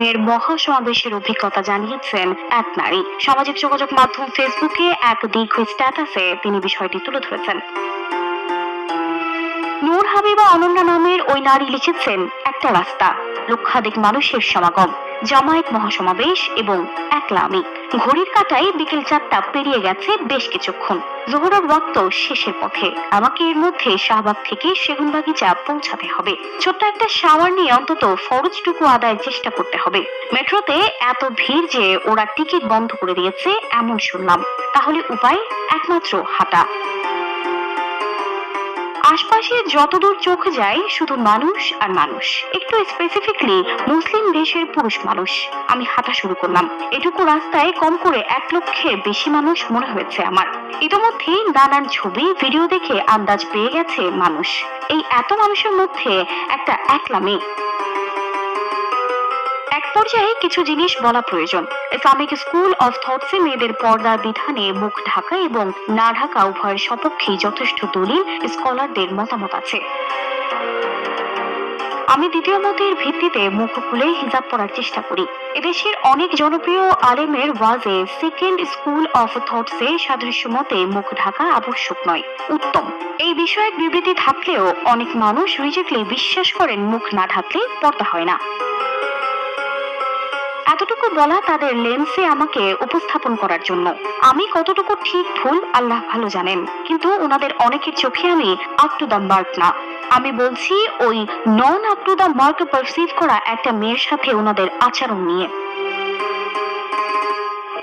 এর মহাসমাবেশের অভিজ্ঞতা জানিয়েছেন এক নারী। সামাজিক যোগাযোগ মাধ্যম ফেসবুকে এক দীর্ঘ স্ট্যাটাসে তিনি বিষয়টি তুলে ধরেছেন। নূর হাবিবা অনন্যা নামের ওই নারী লিখেছেন, একটা রাস্তা, লক্ষাধিক মানুষের সমাগম, জামায়াত মহাসমাবেশ এবং একলা আমি। ঘড়ির কাঁটায় বিকেল 4টা পেরিয়ে গেছে বেশ কিছুক্ষণ। জোহরের ওয়াক্ত শেষের পথে। আমাকে এর মধ্যে শাহবাগ থেকে সেগুনবাগিচা পৌঁছাতে হবে। ছোট্ট একটা শাওয়ার নিয়ে অন্তত ফরজটুকু আদায়ের চেষ্টা করতে হবে। মেট্রোতে এত ভিড় যে ওরা টিকিট বন্ধ করে দিয়েছে এমন শুনলাম। তাহলে উপায় একমাত্র হাঁটা। আশপাশে যতদূর চোখ যায় শুধু মানুষ আর মানুষ, একটু স্পেসিফিকলি মুসলিম দেশের পুরুষ মানুষ। আমি হাঁটা শুরু করলাম। এটুকু রাস্তায় কম করে 1 লক্ষের বেশি মানুষ মনে হয়েছে আমার। ইতোমধ্যেই নানান ছবি ভিডিও দেখে আন্দাজ পেয়ে গেছে মানুষ। এই এত মানুষের মধ্যে একটা একলা মেয়ে। এক পর্যায়ে কিছু জিনিস বলা প্রয়োজন। ইসলামিক স্কুল অফ থটসে মেয়েদের পর্দার বিধানে মুখ ঢাকা এবং না ঢাকা উভয়ের সপক্ষেই যথেষ্ট দলিল স্কলারদের মতামত আছে। আমি দ্বিতীয় মতের ভিত্তিতে মুখ খুলে হিজাব পরার চেষ্টা করি। এদেশের অনেক জনপ্রিয় আলেমের ওয়াজে সেকেন্ড স্কুল অফ থটসে সাদৃশ্য মতে মুখ ঢাকা আবশ্যক নয়, উত্তম। এই বিষয়ে বিবৃতি থাকলেও অনেক মানুষ রিজিকলি বিশ্বাস করেন মুখ না ঢাকলে পর্দা হয় না। এতটুকু বলা তাদের লেন্সে আমাকে উপস্থাপন করার জন্য। আমি কতটুকু ঠিক ভুল আল্লাহ ভালো জানেন, কিন্তু ওনাদের অনেকের চোখে আমি আপ টু দ্য মার্ক না। আমি বলছি ওই non up to the mark perceive করা একটা মেয়ের সাথে ওনাদের আচরণ নিয়ে।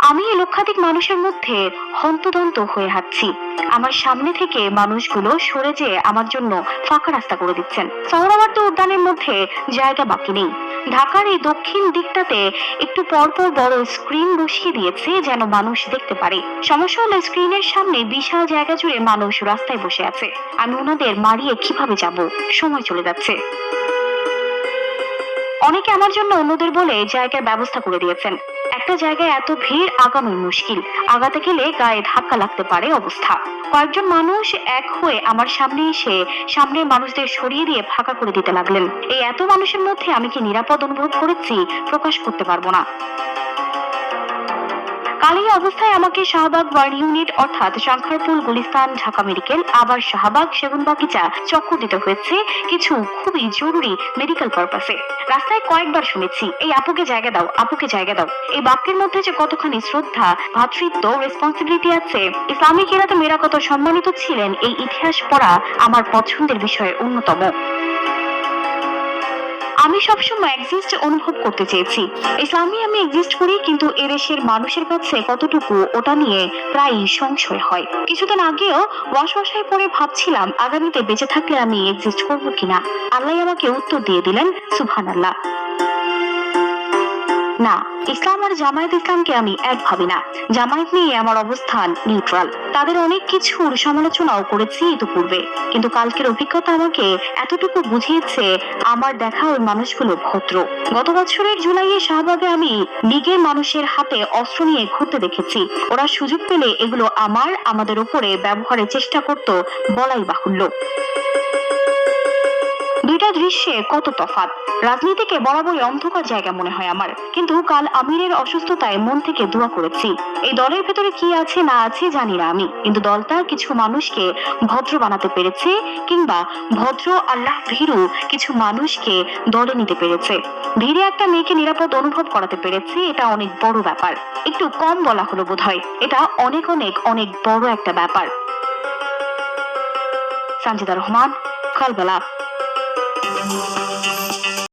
আমি লক্ষাধিক মানুষের মধ্যে হন্তদন্ত হয়ে হাঁটছি। আমার সামনে থেকে মানুষগুলো সরে যেয়ে আমার জন্য ফাঁকা রাস্তা করে দিচ্ছেন। সোহরাওয়ার্দী উদ্যানের মধ্যে জায়গা বাকি নেই। ঢাকার এই দক্ষিণ দিকটাতে একটু পরপর বড় স্ক্রিন বসিয়ে দিয়েছে যেন মানুষ দেখতে পারে। সমস্যা হলো স্ক্রিনের সামনে বিশাল জায়গা জুড়ে মানুষ রাস্তায় বসে আছে। আমি ওনাদের মারিয়ে কিভাবে যাব? সময় চলে যাচ্ছে। অনেকে আমার জন্য অন্যদের বলে জায়গার ব্যবস্থা করে দিয়েছেন। একটা জায়গায় এত ভিড় আগানো মুশকিল। আগাতে গেলে গায়ে ধাক্কা লাগতে পারে অবস্থা। কয়েকজন মানুষ এক হয়ে আমার সামনে এসে সামনের মানুষদের সরিয়ে দিয়ে ফাঁকা করে দিতে লাগলেন। এই এত মানুষের মধ্যে আমি কি নিরাপদ অনুভব করেছি প্রকাশ করতে পারবো না। কাল এই অবস্থায় আমাকে শাহবাগ ওয়ার্ড ইউনিট অর্থাৎ শঙ্করপুর, গুলিস্তান, ঢাকা মেডিকেল, আবার শাহবাগ, সেগুনবাগিচা চক্কর দিতে হয়েছে কিছু খুবই জরুরি মেডিকেল পারপাসে। রাস্তায় কয়েকবার শুনেছি, এই আপুকে জায়গা দাও, আপুকে জায়গা দাও। এই বাক্যের মধ্যে যে কতখানি শ্রদ্ধা, ভ্রাতৃত্ব, রেসপন্সিবিলিটি আছে। ইসলামিক এরাতে মেয়েরা কত সম্মানিত ছিলেন এই ইতিহাস পড়া আমার পছন্দের বিষয়ের অন্যতম। আমি সবসময় এক্সিস্ট অনুভব করতে চেয়েছি। ইসলামে আমি এক্সিস্ট করি, কিন্তু এদেশের মানুষের কাছে কতটুকু ওটা নিয়ে প্রায়ই সংশয় হয়। কিছুদিন আগেও ওয়াসওয়াসায় পড়ে ভাবছিলাম আগামীতে বেঁচে থাকলে আমি এক্সিস্ট করবো কিনা। আল্লাহ আমাকে উত্তর দিয়ে দিলেন, সুবহানাল্লাহ। না, ইসলাম আর জামায়াত ইসলামকে আমি এক ভাবি না। জামায়াত নিয়ে আমার অবস্থান নিউট্রাল। তাদের অনেক কিছুর সমালোচনাও করেছি ইতিপূর্বে, কিন্তু কালকের অভিজ্ঞতা আমাকে এতটুকু বুঝিয়েছে আমার দেখা ওই মানুষগুলো ভদ্র। গত বছরের জুলাইয়ে শাহবাগে আমি লীগের মানুষের হাতে অস্ত্র নিয়ে ঘুরতে দেখেছি। ওরা সুযোগ পেলে এগুলো আমাদের উপরে ব্যবহারের চেষ্টা করত বলাই বাহুল্য। দুইটা দৃশ্যে কত তফাৎ। রাজনীতিকে বরাবরই অন্ধকার জায়গা মনে হয় আমার, কিন্তু কাল আমিরের অসুস্থতায় মন থেকে দোয়া করেছি। এই দলের ভেতরে কি আছে না আছে জানি না আমি, কিন্তু দলটা কিছু মানুষকে ভদ্র বানাতে পেরেছে, কিংবা ভদ্র আল্লাহ ভীরু কিছু মানুষকে দলে নিতে পেরেছে। ধীরে একটা মেয়েকে নিরাপদ অনুভব করাতে পেরেছে, এটা অনেক বড় ব্যাপার। একটু কম বলা হলো বোধহয়, এটা অনেক অনেক অনেক বড় একটা ব্যাপার। সানজিদা রহমান, কালবেলা।